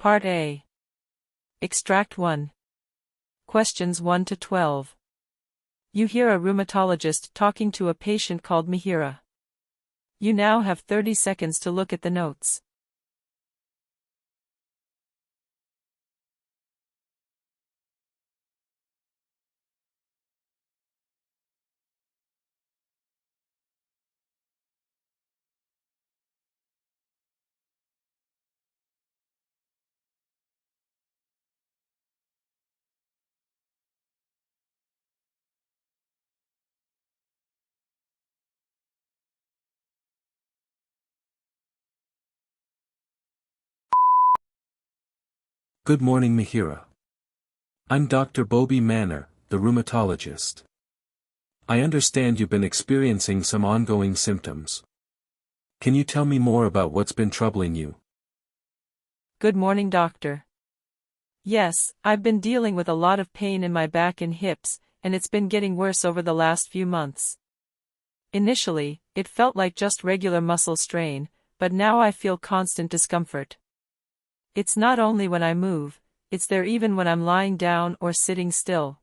Part A. Extract 1. Questions 1 to 12. You hear a rheumatologist talking to a patient called Mihiraa. You now have 30 seconds to look at the notes. Good morning, Mihiraa. I'm Dr. Bobby Manor, the rheumatologist. I understand you've been experiencing some ongoing symptoms. Can you tell me more about what's been troubling you? Good morning, doctor. Yes, I've been dealing with a lot of pain in my back and hips, and it's been getting worse over the last few months. Initially, it felt like just regular muscle strain, but now I feel constant discomfort. It's not only when I move, it's there even when I'm lying down or sitting still.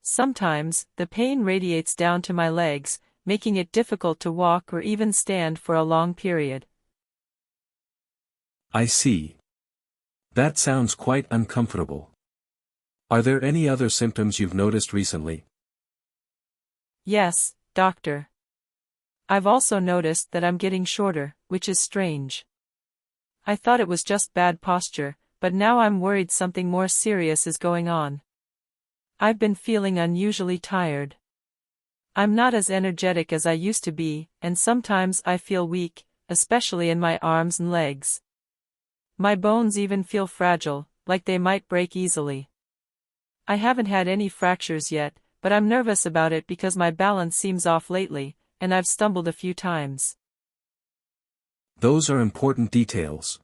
Sometimes, the pain radiates down to my legs, making it difficult to walk or even stand for a long period. I see. That sounds quite uncomfortable. Are there any other symptoms you've noticed recently? Yes, doctor. I've also noticed that I'm getting shorter, which is strange. I thought it was just bad posture, but now I'm worried something more serious is going on. I've been feeling unusually tired. I'm not as energetic as I used to be, and sometimes I feel weak, especially in my arms and legs. My bones even feel fragile, like they might break easily. I haven't had any fractures yet, but I'm nervous about it because my balance seems off lately, and I've stumbled a few times. Those are important details.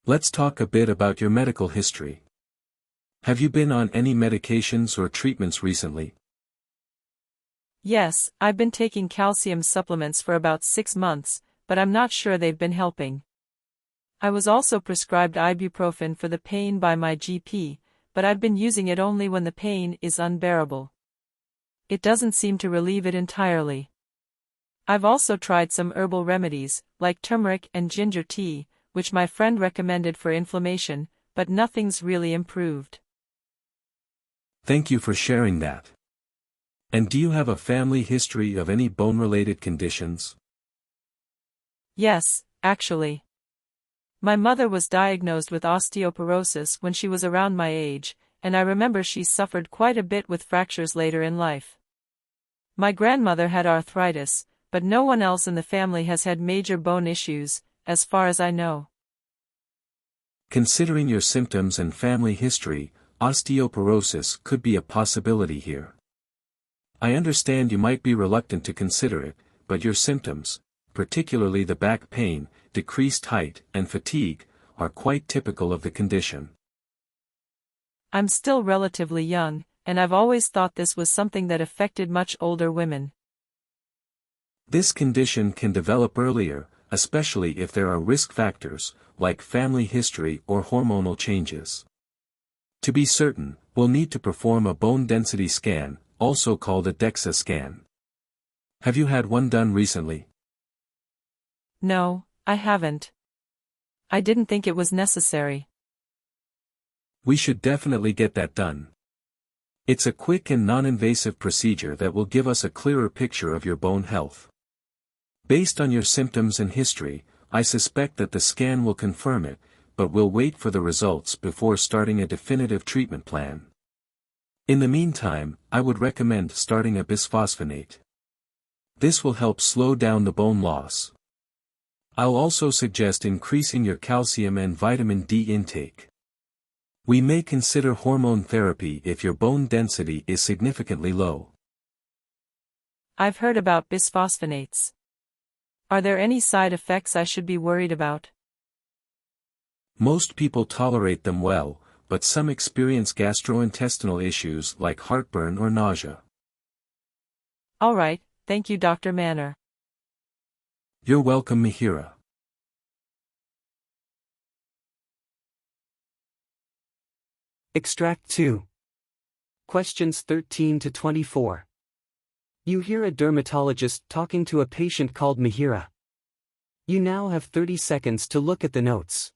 Let's talk a bit about your medical history. Have you been on any medications or treatments recently? Yes, I've been taking calcium supplements for about 6 months, but I'm not sure they've been helping. I was also prescribed ibuprofen for the pain by my GP, but I've been using it only when the pain is unbearable. It doesn't seem to relieve it entirely. I've also tried some herbal remedies, like turmeric and ginger tea, which my friend recommended for inflammation, but nothing's really improved. Thank you for sharing that. And do you have a family history of any bone-related conditions? Yes, actually. My mother was diagnosed with osteoporosis when she was around my age, and I remember she suffered quite a bit with fractures later in life. My grandmother had arthritis, but no one else in the family has had major bone issues, as far as I know. Considering your symptoms and family history, osteoporosis could be a possibility here. I understand you might be reluctant to consider it, but your symptoms, particularly the back pain, decreased height, and fatigue, are quite typical of the condition. I'm still relatively young, and I've always thought this was something that affected much older women. This condition can develop earlier, especially if there are risk factors, like family history or hormonal changes. To be certain, we'll need to perform a bone density scan, also called a DEXA scan. Have you had one done recently? No, I haven't. I didn't think it was necessary. We should definitely get that done. It's a quick and non-invasive procedure that will give us a clearer picture of your bone health. Based on your symptoms and history, I suspect that the scan will confirm it, but we'll wait for the results before starting a definitive treatment plan. In the meantime, I would recommend starting a bisphosphonate. This will help slow down the bone loss. I'll also suggest increasing your calcium and vitamin D intake. We may consider hormone therapy if your bone density is significantly low. I've heard about bisphosphonates. Are there any side effects I should be worried about? Most people tolerate them well, but some experience gastrointestinal issues like heartburn or nausea. All right, thank you, Dr. Manor. You're welcome, Mihiraa. Extract 2. Questions 13 to 24. You hear a dermatologist talking to a patient called Mihiraa. You now have 30 seconds to look at the notes.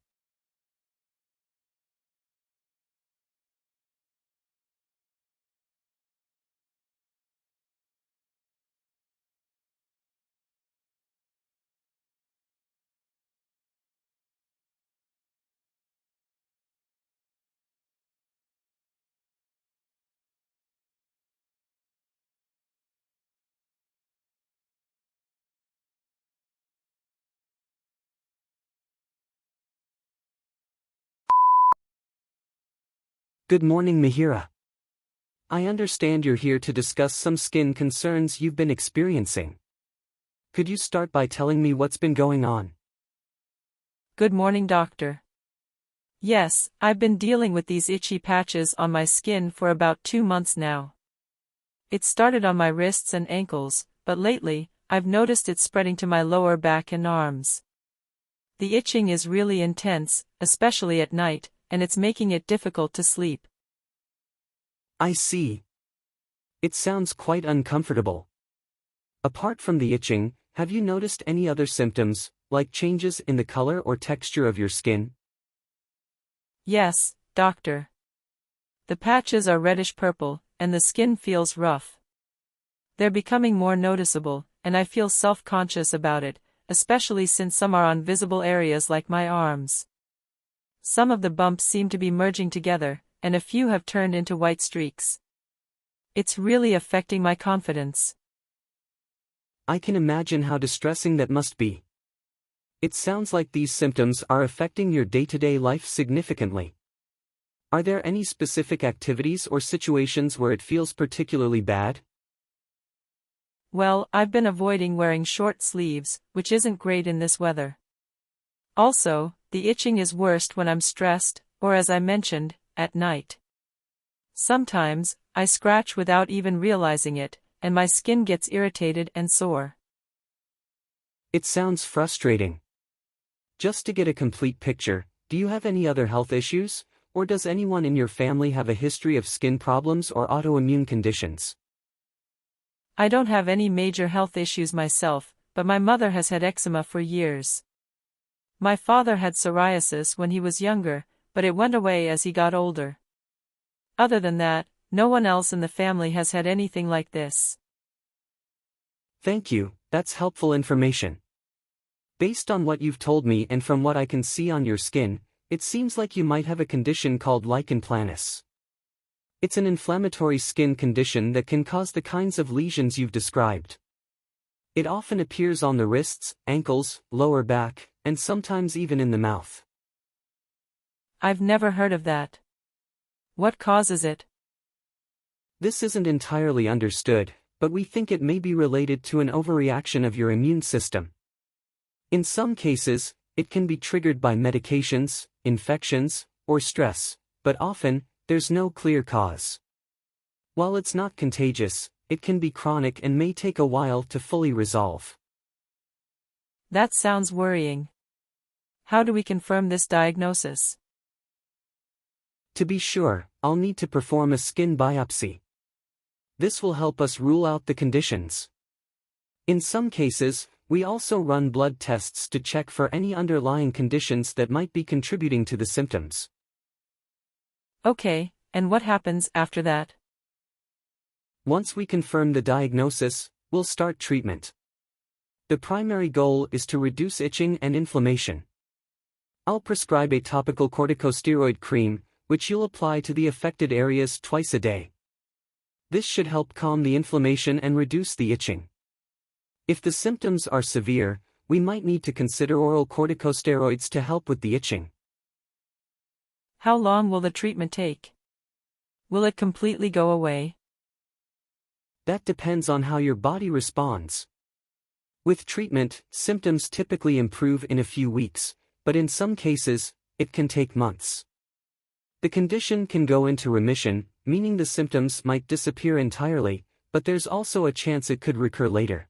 Good morning, Mihiraa. I understand you're here to discuss some skin concerns you've been experiencing. Could you start by telling me what's been going on? Good morning, doctor. Yes, I've been dealing with these itchy patches on my skin for about 2 months now. It started on my wrists and ankles, but lately, I've noticed it spreading to my lower back and arms. The itching is really intense, especially at night, and it's making it difficult to sleep. I see. It sounds quite uncomfortable. Apart from the itching, have you noticed any other symptoms, like changes in the color or texture of your skin? Yes, doctor. The patches are reddish-purple, and the skin feels rough. They're becoming more noticeable, and I feel self-conscious about it, especially since some are on visible areas like my arms. Some of the bumps seem to be merging together, and a few have turned into white streaks. It's really affecting my confidence. I can imagine how distressing that must be. It sounds like these symptoms are affecting your day-to-day life significantly. Are there any specific activities or situations where it feels particularly bad? Well, I've been avoiding wearing short sleeves, which isn't great in this weather. Also, the itching is worst when I'm stressed, or as I mentioned, at night. Sometimes, I scratch without even realizing it, and my skin gets irritated and sore. It sounds frustrating. Just to get a complete picture, do you have any other health issues, or does anyone in your family have a history of skin problems or autoimmune conditions? I don't have any major health issues myself, but my mother has had eczema for years. My father had psoriasis when he was younger, but it went away as he got older. Other than that, no one else in the family has had anything like this. Thank you, that's helpful information. Based on what you've told me and from what I can see on your skin, it seems like you might have a condition called lichen planus. It's an inflammatory skin condition that can cause the kinds of lesions you've described. It often appears on the wrists, ankles, lower back, and sometimes even in the mouth. I've never heard of that. What causes it? This isn't entirely understood, but we think it may be related to an overreaction of your immune system. In some cases, it can be triggered by medications, infections, or stress, but often, there's no clear cause. While it's not contagious, it can be chronic and may take a while to fully resolve. That sounds worrying. How do we confirm this diagnosis? To be sure, I'll need to perform a skin biopsy. This will help us rule out the conditions. In some cases, we also run blood tests to check for any underlying conditions that might be contributing to the symptoms. Okay, and what happens after that? Once we confirm the diagnosis, we'll start treatment. The primary goal is to reduce itching and inflammation. I'll prescribe a topical corticosteroid cream, which you'll apply to the affected areas twice a day. This should help calm the inflammation and reduce the itching. If the symptoms are severe, we might need to consider oral corticosteroids to help with the itching. How long will the treatment take? Will it completely go away? That depends on how your body responds. With treatment, symptoms typically improve in a few weeks, but in some cases, it can take months. The condition can go into remission, meaning the symptoms might disappear entirely, but there's also a chance it could recur later.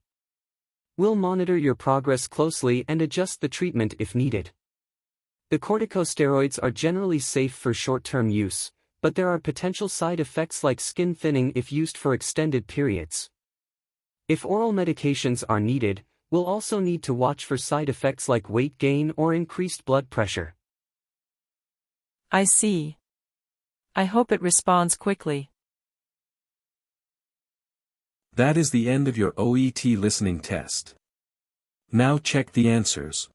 We'll monitor your progress closely and adjust the treatment if needed. The corticosteroids are generally safe for short-term use, but there are potential side effects like skin thinning if used for extended periods. If oral medications are needed, we'll also need to watch for side effects like weight gain or increased blood pressure. I see. I hope it responds quickly. That is the end of your OET listening test. Now check the answers.